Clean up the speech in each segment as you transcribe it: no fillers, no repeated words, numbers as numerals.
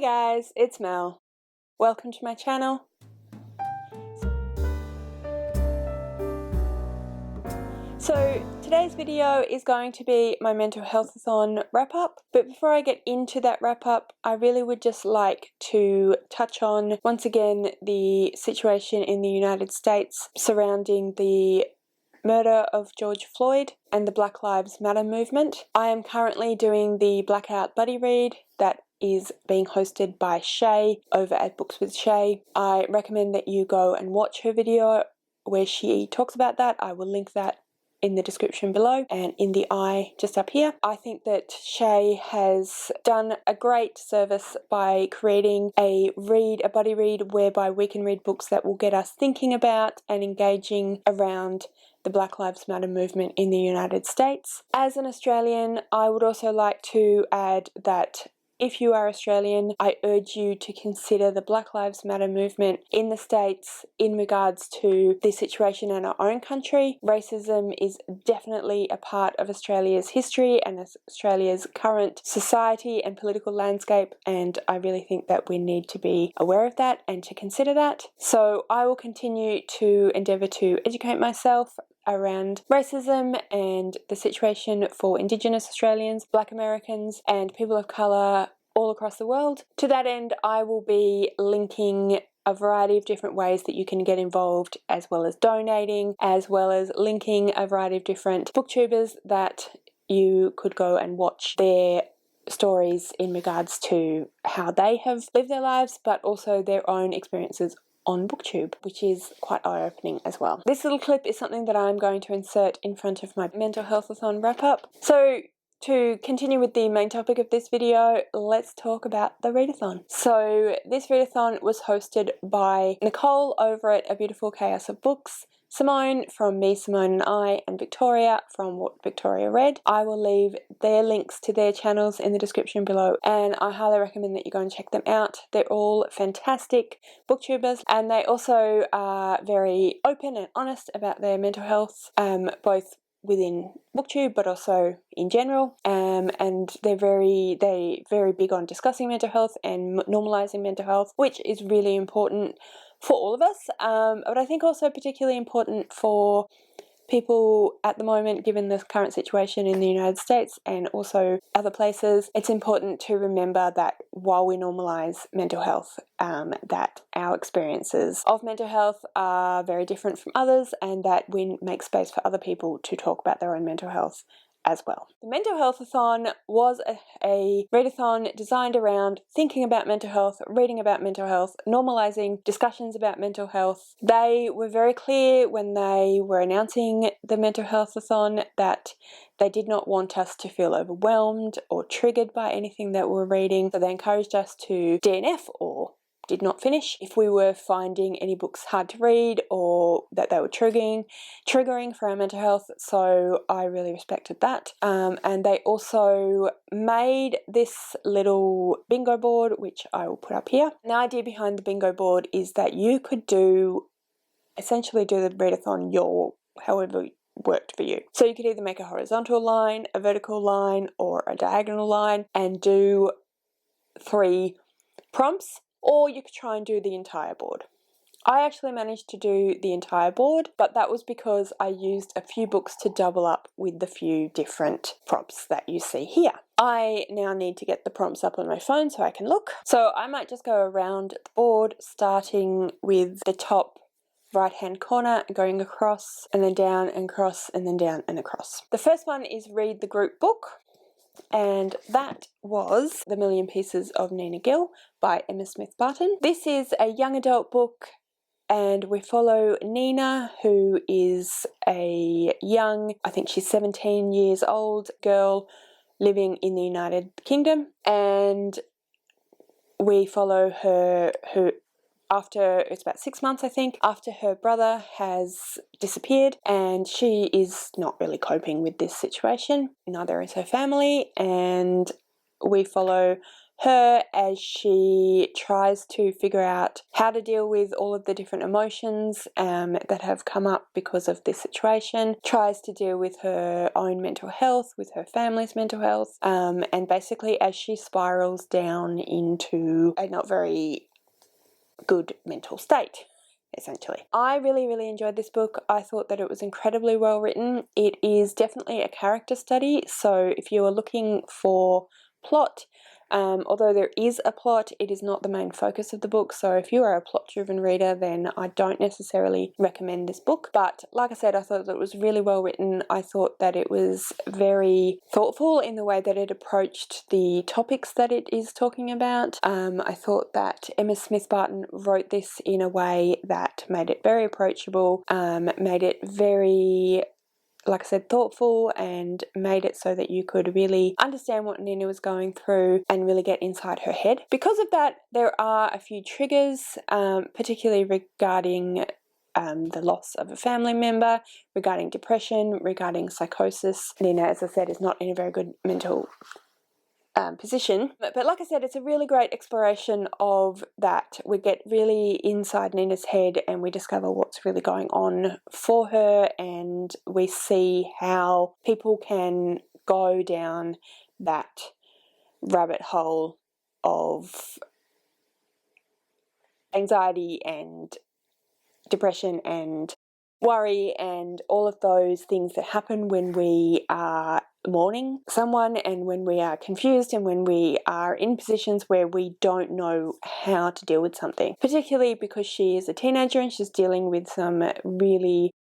Hey guys, it's Mel. Welcome to my channel. So today's video is going to be my Mental Healthathon wrap-up, but before I get into that wrap-up, I really would just like to touch on once again the situation in the United States surrounding the murder of George Floyd and the Black Lives Matter movement. I am currently doing the Blackout Buddy Read that is being hosted by Shae over at Books With Shae. I recommend that you go and watch her video where she talks about that. I will link that in the description below and in the eye just up here. I think that Shae has done a great service by creating a buddy read whereby we can read books that will get us thinking about and engaging around the Black Lives Matter movement in the United States. As an Australian, I would also like to add that if you are Australian, I urge you to consider the Black Lives Matter movement in the States in regards to the situation in our own country. Racism is definitely a part of Australia's history and Australia's current society and political landscape, and I really think that we need to be aware of that and to consider that. So I will continue to endeavour to educate myself around racism and the situation for Indigenous Australians, Black Americans and people of colour all across the world. To that end, I will be linking a variety of different ways that you can get involved, as well as donating, as well as linking a variety of different booktubers that you could go and watch their stories in regards to how they have lived their lives, but also their own experiences on BookTube, which is quite eye-opening as well. This little clip is something that I'm going to insert in front of my Mental Healthathon wrap-up. So to continue with the main topic of this video, let's talk about the readathon. So this readathon was hosted by Nicole over at A Beautiful Chaos of Books, Simone from Me, Simone and I, and Victoria from What Victoria Read. I will leave their links to their channels in the description below, and I highly recommend that you go and check them out. They're all fantastic booktubers, and they also are very open and honest about their mental health, both within booktube but also in general, and they're very big on discussing mental health and normalizing mental health, which is really important for all of us, but I think also particularly important for people at the moment, given the current situation in the United States and also other places. It's important to remember that while we normalise mental health, that our experiences of mental health are very different from others, and that we make space for other people to talk about their own mental health as well. The Mental Healthathon was a readathon designed around thinking about mental health, reading about mental health, normalising discussions about mental health. They were very clear when they were announcing the Mental Healthathon that they did not want us to feel overwhelmed or triggered by anything that we're reading, so they encouraged us to DNF or did not finish if we were finding any books hard to read or that they were triggering for our mental health. So I really respected that, and they also made this little bingo board, which I will put up here. The idea behind the bingo board is that you could essentially do the readathon however worked for you. So you could either make a horizontal line, a vertical line, or a diagonal line and do 3 prompts, or you could try and do the entire board. I actually managed to do the entire board, but that was because I used a few books to double up with the few different prompts that you see here. I now need to get the prompts up on my phone so I can look. So I might just go around the board, starting with the top right-hand corner, going across and then down and across and then down and across. The first one is read the group book, and that was The Million Pieces of Nina Gill by Emma Smith Barton. This is a young adult book, and we follow Nina, who is a young, I think she's 17 years old, girl living in the United Kingdom, and we follow her after, it's about 6 months I think, after her brother has disappeared, and she is not really coping with this situation. Neither is her family, and we follow her as she tries to figure out how to deal with all of the different emotions that have come up because of this situation, tries to deal with her own mental health, with her family's mental health, and basically as she spirals down into a not very good mental state. Essentially. I really, really enjoyed this book. I thought that it was incredibly well written. It is definitely a character study, so if you are looking for plot, although there is a plot, it is not the main focus of the book, so if you are a plot-driven reader, then I don't necessarily recommend this book. But like I said, I thought that it was really well written. I thought that it was very thoughtful in the way that it approached the topics that it is talking about. I thought that Emma Smith Barton wrote this in a way that made it very approachable, made it very, like I said, thoughtful, and made it so that you could really understand what Nina was going through and really get inside her head. Because of that, there are a few triggers, particularly regarding the loss of a family member, regarding depression, regarding psychosis. Nina, as I said, is not in a very good mental position. But like I said, it's a really great exploration of that. We get really inside Nina's head and we discover what's really going on for her, and we see how people can go down that rabbit hole of anxiety and depression and worry and all of those things that happen when we are mourning someone and when we are confused and when we are in positions where we don't know how to deal with something, particularly because she is a teenager and she's dealing with some really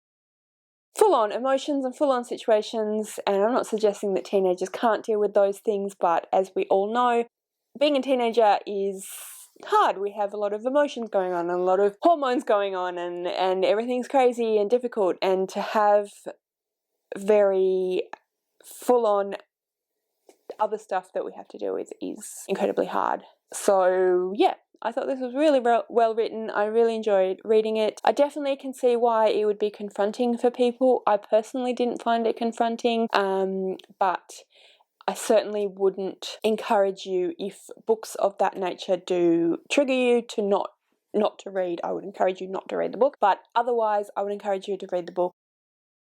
full-on emotions and full-on situations. And I'm not suggesting that teenagers can't deal with those things, but as we all know, being a teenager is hard. We have a lot of emotions going on and a lot of hormones going on, and everything's crazy and difficult, and to have very full-on other stuff that we have to deal with is incredibly hard. So yeah, I thought this was really well written. I really enjoyed reading it. I definitely can see why it would be confronting for people. I personally didn't find it confronting, but I certainly wouldn't encourage you, if books of that nature do trigger you, to not to read. I would encourage you not to read the book, but otherwise I would encourage you to read the book.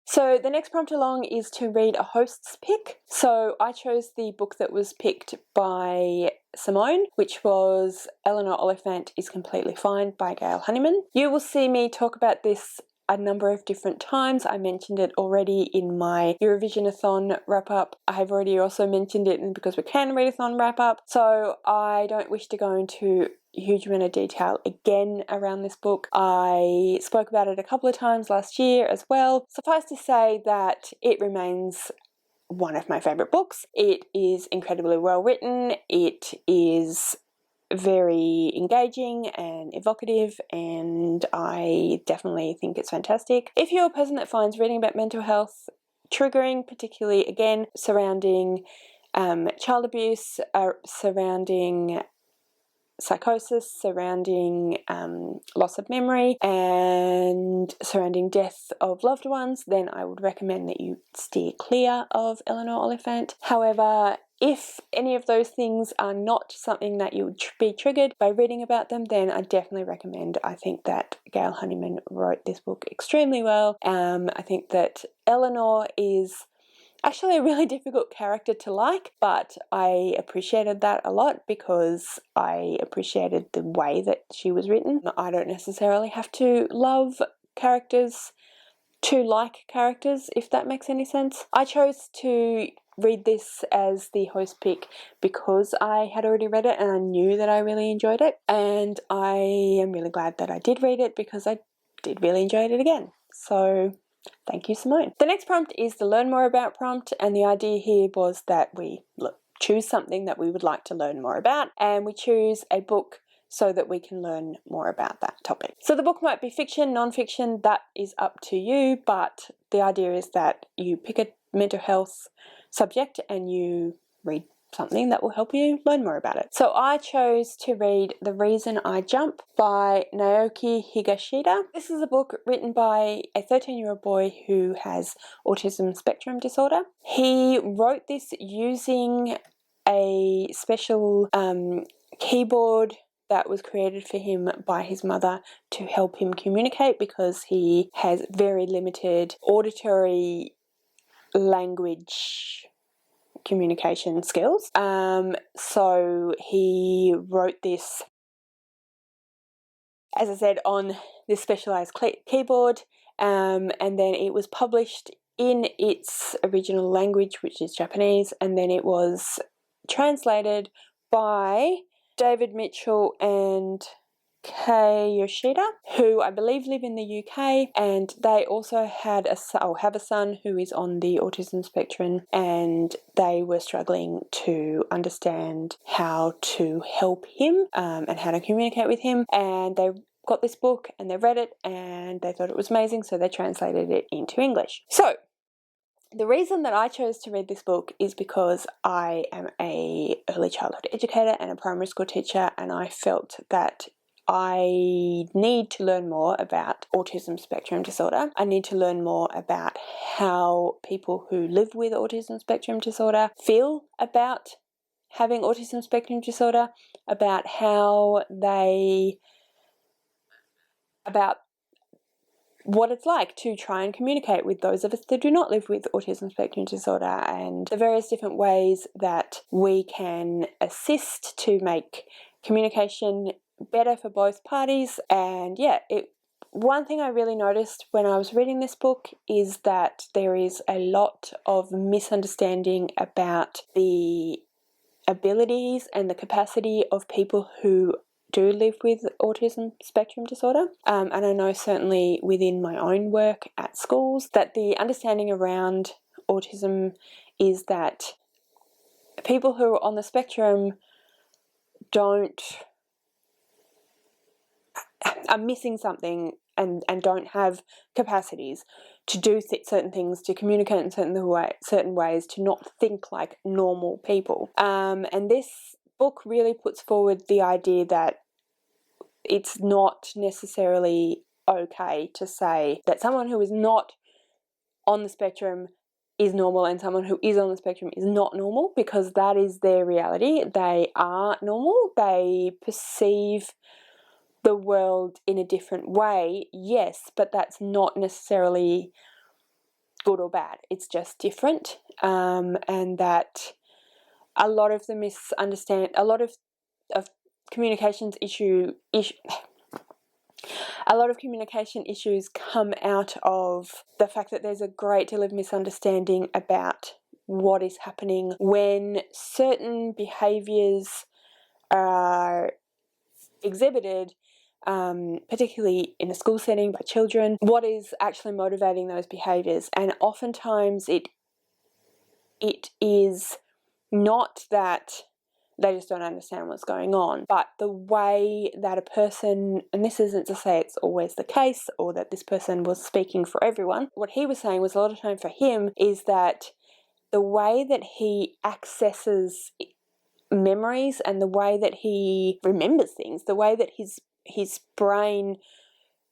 So the next prompt along is to read a host's pick. So I chose the book that was picked by Simone, which was Eleanor Oliphant is Completely Fine by Gail Honeyman. You will see me talk about this a number of different times. I mentioned it already in my Eurovisionathon wrap-up. I have already also mentioned it in Because We Can Readathon wrap-up, so I don't wish to go into a huge amount of detail again around this book. I spoke about it a couple of times last year as well. Suffice to say that it remains one of my favourite books. It is incredibly well written. It is very engaging and evocative, and I definitely think it's fantastic. If you're a person that finds reading about mental health triggering, particularly again surrounding child abuse, surrounding psychosis, surrounding loss of memory, and surrounding death of loved ones, then I would recommend that you steer clear of Eleanor Oliphant. However, if any of those things are not something that you would be triggered by reading about them, then I definitely recommend. I think that Gail Honeyman wrote this book extremely well. I think that Eleanor is actually a really difficult character to like, but I appreciated that a lot because I appreciated the way that she was written. I don't necessarily have to love characters to like characters, if that makes any sense. I chose to read this as the host pick because I had already read it and I knew that I really enjoyed it, and I am really glad that I did read it because I did really enjoy it again. So thank you, Simone. The next prompt is the Learn More About prompt, and the idea here was that we choose something that we would like to learn more about, and we choose a book so that we can learn more about that topic. So the book might be fiction, non-fiction, that is up to you, but the idea is that you pick a mental health subject and you read something that will help you learn more about it. So I chose to read The Reason I Jump by Naoki Higashida. This is a book written by a 13-year-old boy who has autism spectrum disorder. He wrote this using a special keyboard that was created for him by his mother to help him communicate, because he has very limited auditory language communication skills. So he wrote this, as I said, on this specialized keyboard, and then it was published in its original language, which is Japanese, and then it was translated by David Mitchell and Kei Yoshida, who I believe live in the UK, and they also had have a son who is on the autism spectrum, and they were struggling to understand how to help him and how to communicate with him, and they got this book and they read it and they thought it was amazing, so they translated it into English. So the reason that I chose to read this book is because I am an early childhood educator and a primary school teacher, and I felt that I need to learn more about autism spectrum disorder. I need to learn more about how people who live with autism spectrum disorder feel about having autism spectrum disorder, about what it's like to try and communicate with those of us that do not live with autism spectrum disorder, and the various different ways that we can assist to make communication better for both parties. And yeah, one thing I really noticed when I was reading this book is that there is a lot of misunderstanding about the abilities and the capacity of people who do live with autism spectrum disorder, and I know certainly within my own work at schools that the understanding around autism is that people who are on the spectrum are missing something and don't have capacities to do certain things, to communicate in certain ways, to not think like normal people. And this book really puts forward the idea that it's not necessarily okay to say that someone who is not on the spectrum is normal and someone who is on the spectrum is not normal, because that is their reality. They are normal. They perceive the world in a different way, yes, but that's not necessarily good or bad. It's just different, and that a lot of communications a lot of communication issues come out of the fact that there's a great deal of misunderstanding about what is happening when certain behaviours are exhibited, particularly in a school setting by children, what is actually motivating those behaviours. And oftentimes it is not that they just don't understand what's going on, but the way that a person, and this isn't to say it's always the case or that this person was speaking for everyone, what he was saying was a lot of time for him is that the way that he accesses memories and the way that he remembers things, the way that his brain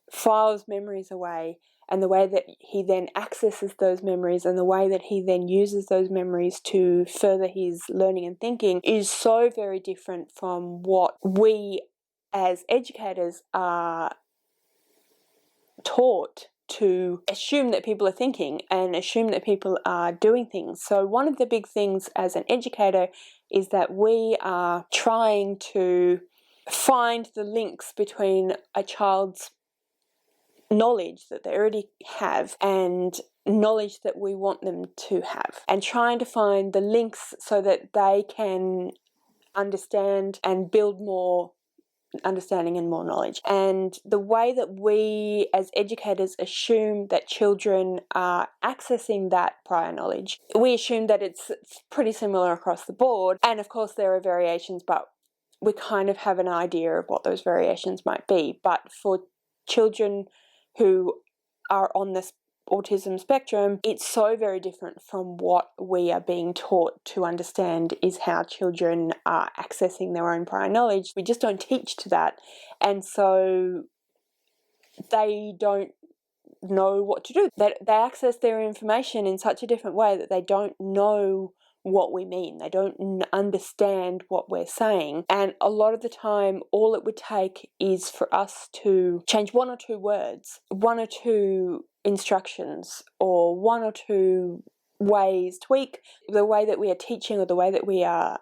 files memories away, and the way that he then accesses those memories and the way that he then uses those memories to further his learning and thinking is so very different from what we as educators are taught to assume that people are thinking and assume that people are doing things. So one of the big things as an educator is that we are trying to find the links between a child's knowledge that they already have and knowledge that we want them to have, and trying to find the links so that they can understand and build more understanding and more knowledge. And the way that we as educators assume that children are accessing that prior knowledge, we assume that it's pretty similar across the board, and of course there are variations, but we kind of have an idea of what those variations might be. But for children who are on this autism spectrum, it's so very different from what we are being taught to understand is how children are accessing their own prior knowledge. We just don't teach to that, and so they don't know what to do. They access their information in such a different way that they don't know what we mean. They don't understand what we're saying. And a lot of the time, all it would take is for us to change one or two words, one or two instructions, or one or two ways, tweak the way that we are teaching or the way that we are,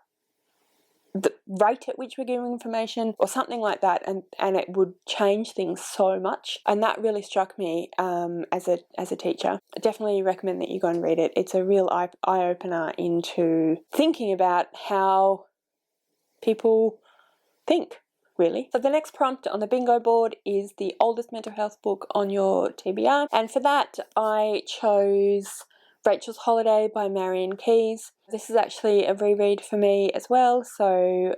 the rate at which we're giving information or something like that, and it would change things so much. And that really struck me as a teacher. I definitely recommend that you go and read it. It's a real eye-opener into thinking about how people think, really. So the next prompt on the bingo board is the oldest mental health book on your TBR, and for that I chose Rachel's Holiday by Marian Keyes. This is actually a reread for me as well, so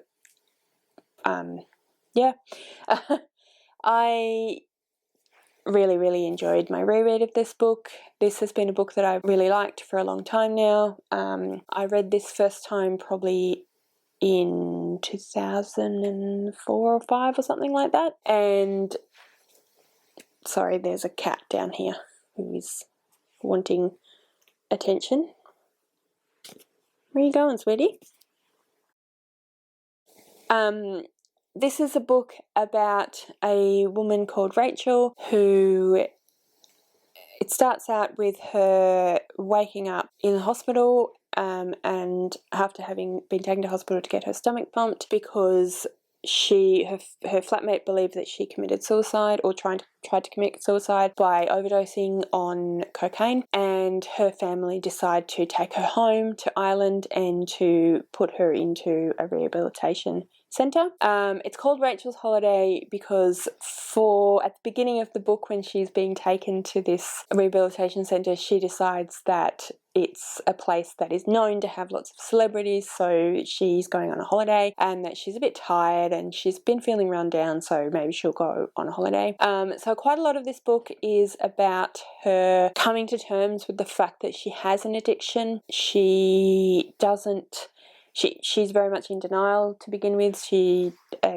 yeah. I really enjoyed my reread of this book. This has been a book that I've really liked for a long time now. I read this first time probably in 2004 or 5 or something like that, and sorry, there's a cat down here who is wanting attention. Where are you going, sweetie? This is a book about a woman called Rachel who, it starts out with her waking up in the hospital and after having been taken to hospital to get her stomach pumped because her flatmate believed that she committed suicide or tried to commit suicide by overdosing on cocaine, and her family decide to take her home to Ireland and to put her into a rehabilitation centre. It's called Rachel's Holiday because at the beginning of the book, when she's being taken to this rehabilitation centre, she decides that it's a place that is known to have lots of celebrities, so she's going on a holiday, and that she's a bit tired and she's been feeling run down, so maybe she'll go on a holiday. So quite a lot of this book is about her coming to terms with the fact that she has an addiction. She's very much in denial to begin with. She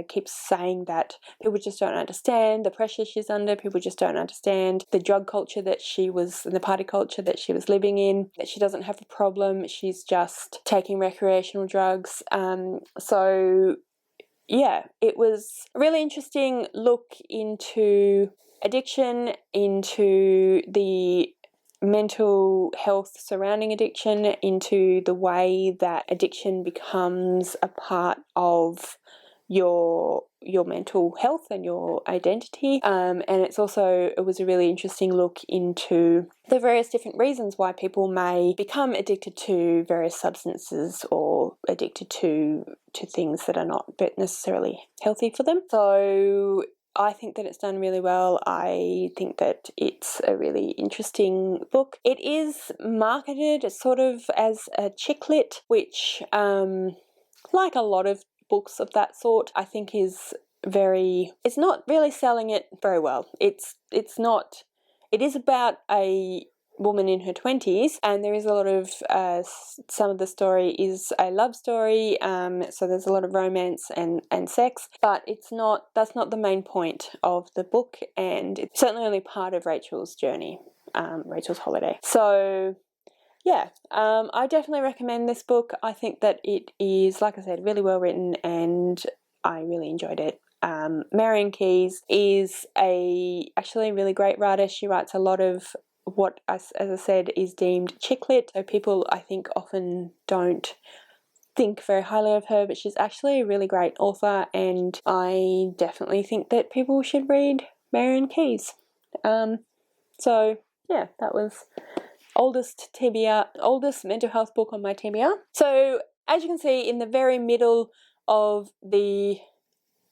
keeps saying that people just don't understand the pressure she's under, people just don't understand the drug culture that she was, and the party culture that she was living in, that she doesn't have a problem, she's just taking recreational drugs. So yeah, it was a really interesting look into addiction, into the mental health surrounding addiction, into the way that addiction becomes a part of your mental health and your identity, and it was a really interesting look into the various different reasons why people may become addicted to various substances or addicted to things that are not necessarily healthy for them. So I think that it's done really well. I think that it's a really interesting book. It is marketed sort of as a chick lit, which, like a lot of books of that sort, I think it's not really selling it very well. It is about a woman in her 20s, and there is a lot of some of the story is a love story, so there's a lot of romance and sex, but that's not the main point of the book, and it's certainly only part of Rachel's journey, Rachel's Holiday. So yeah, I definitely recommend this book. I think that it is, like I said, really well written, and I really enjoyed it. Marian Keyes is actually a really great writer. She writes a lot of what, as I said, is deemed chick lit. So people, I think, often don't think very highly of her, but she's actually a really great author, and I definitely think that people should read Marian Keyes. So yeah, that was oldest mental health book on my TBR. So as you can see, in the very middle of the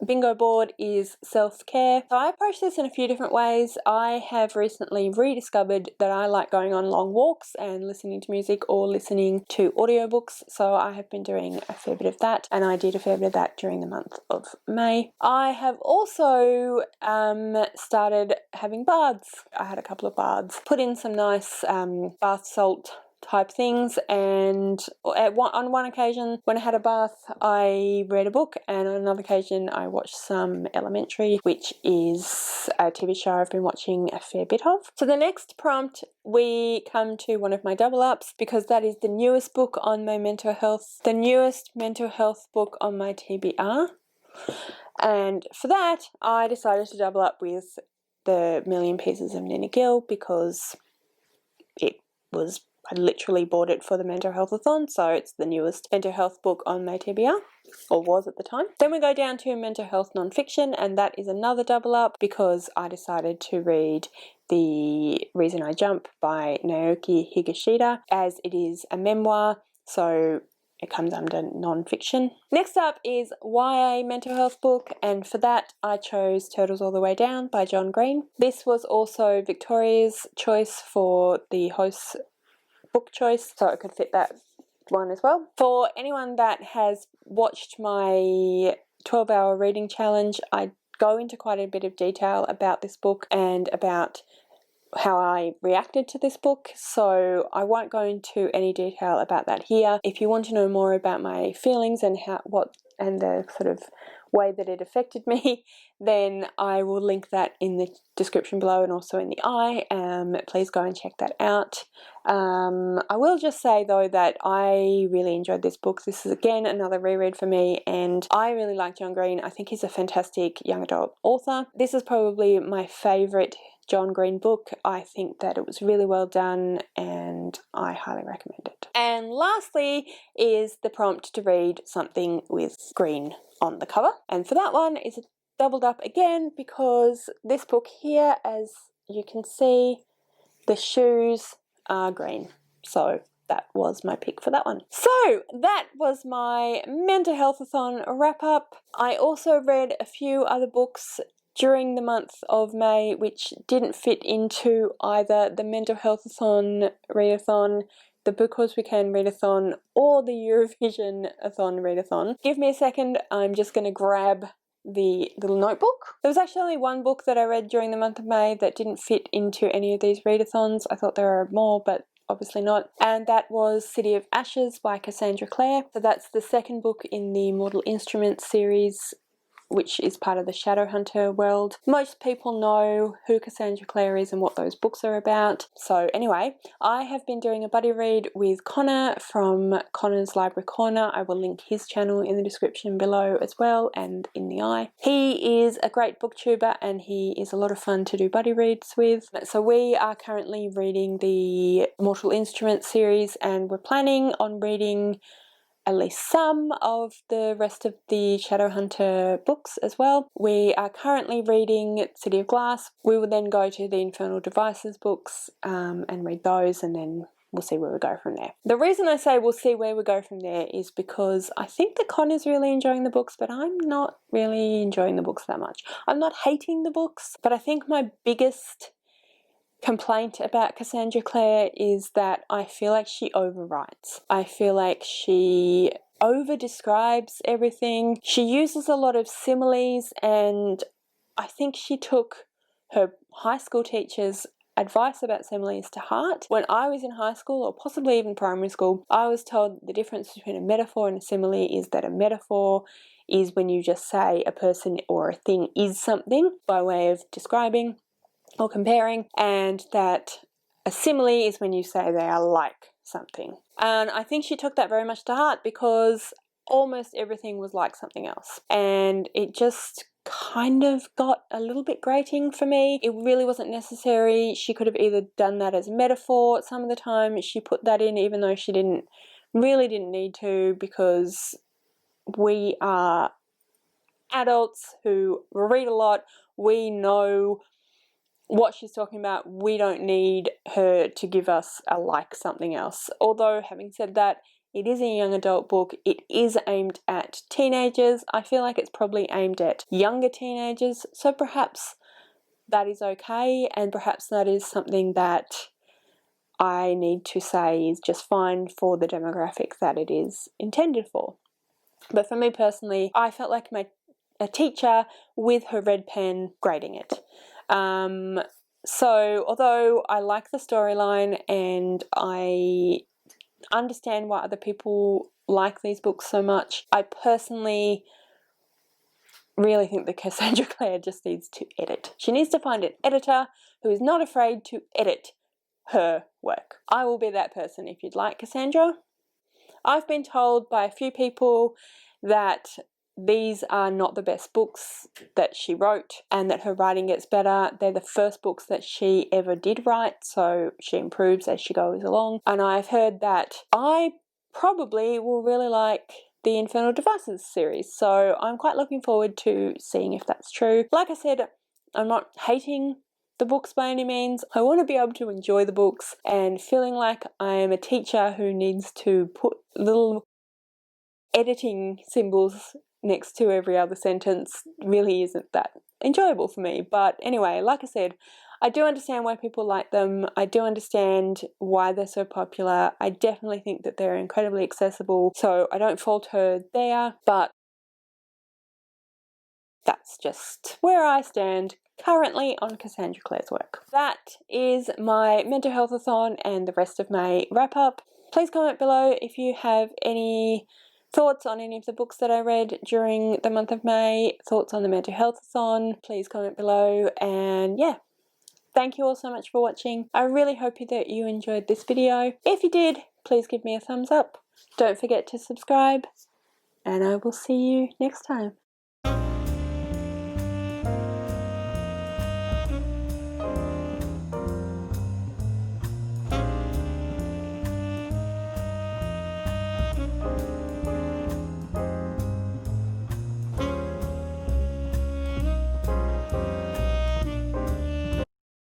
bingo board is self-care. So I approach this in a few different ways. I have recently rediscovered that I like going on long walks and listening to music or listening to audiobooks, so I have been doing a fair bit of that, and I did a fair bit of that during the month of May. I have also started having baths. I had a couple of baths, put in some nice bath salt type things, and on one occasion when I had a bath I read a book, and on another occasion I watched some Elementary, which is a TV show I've been watching a fair bit of. So the next prompt we come to one of my double ups, because that is the newest book on my mental health, the newest mental health book on my TBR, and for that I decided to double up with The Million Pieces of Nina Gill, because I literally bought it for the Mental Healthathon, so it's the newest mental health book on my TBR, or was at the time. Then we go down to mental health non-fiction, and that is another double up because I decided to read The Reason I Jump by Naoki Higashida, as it is a memoir, so it comes under non-fiction. Next up is YA mental health book, and for that I chose Turtles All the Way Down by John Green. This was also Victoria's choice for the host's book choice, so it could fit that one as well. For anyone that has watched my 12-hour reading challenge, I go into quite a bit of detail about this book and about how I reacted to this book, so I won't go into any detail about that here. If you want to know more about my feelings and the sort of way that it affected me, then I will link that in the description below and also in the eye. Please go and check that out. I will just say though that I really enjoyed this book. This is again another reread for me, and I really like John Green. I think he's a fantastic young adult author. This is probably my favourite John Green book. I think that it was really well done and I highly recommend it. And lastly is the prompt to read something with green on the cover, and for that one is doubled up again because this book here, as you can see, the shoes are green, so that was my pick for that one. So that was my Mental Healthathon wrap up. I also read a few other books during the month of May which didn't fit into either the Mental Healthathon readathon, the Because We Can readathon, or the Eurovision-a-thon readathon. Give me a second, I'm just going to grab the little notebook. There was actually only one book that I read during the month of May that didn't fit into any of these readathons. I thought there were more, but obviously not, and that was City of Ashes by Cassandra Clare. So that's the second book in the Mortal Instruments series, which is part of the Shadowhunter world. Most people know who Cassandra Clare is and what those books are about. So anyway, I have been doing a buddy read with Connor from Connor's Library Corner. I will link his channel in the description below as well and in the eye. He is a great booktuber and he is a lot of fun to do buddy reads with. So we are currently reading the Mortal Instruments series, and we're planning on reading at least some of the rest of the Shadowhunter books as well. We are currently reading City of Glass. We will then go to the Infernal Devices books and read those, and then we'll see where we go from there. The reason I say we'll see where we go from there is because I think that Connor's really enjoying the books, but I'm not really enjoying the books that much. I'm not hating the books, but I think my biggest complaint about Cassandra Clare is that I feel like she overwrites. I feel like she over-describes everything. She uses a lot of similes, and I think she took her high school teacher's advice about similes to heart. When I was in high school, or possibly even primary school, I was told the difference between a metaphor and a simile is that a metaphor is when you just say a person or a thing is something by way of describing or comparing, and that a simile is when you say they are like something. And I think she took that very much to heart because almost everything was like something else, and it just kind of got a little bit grating for me. It really wasn't necessary. She could have either done that as a metaphor. Some of the time she put that in even though she really didn't need to, because we are adults who read a lot. We know what she's talking about. We don't need her to give us a like something else. Although, having said that, it is a young adult book. It is aimed at teenagers. I feel like it's probably aimed at younger teenagers, so perhaps that is okay, and perhaps that is something that I need to say is just fine for the demographic that it is intended for. But for me personally, I felt like a teacher with her red pen grading it. So although I like the storyline and I understand why other people like these books so much. I personally really think that Cassandra Clare just needs to edit. She needs to find an editor who is not afraid to edit her work. I will be that person if you'd like, Cassandra. I've been told by a few people that these are not the best books that she wrote and that her writing gets better. They're the first books that she ever did write, so she improves as she goes along. And I've heard that I probably will really like the Infernal Devices series, so I'm quite looking forward to seeing if that's true. Like I said, I'm not hating the books by any means. I want to be able to enjoy the books, and feeling like I am a teacher who needs to put little editing symbols next to every other sentence really isn't that enjoyable for me. But anyway, like I said, I do understand why people like them. I do understand why they're so popular. I definitely think that they're incredibly accessible, so I don't fault her there, but that's just where I stand currently on Cassandra Clare's work. That is my Mental Healthathon and the rest of May wrap up. Please comment below if you have any thoughts on any of the books that I read during the month of May, thoughts on the Mental Healthathon. Please comment below, and yeah, thank you all so much for watching. I really hope that you enjoyed this video. If you did, please give me a thumbs up. Don't forget to subscribe, and I will see you next time.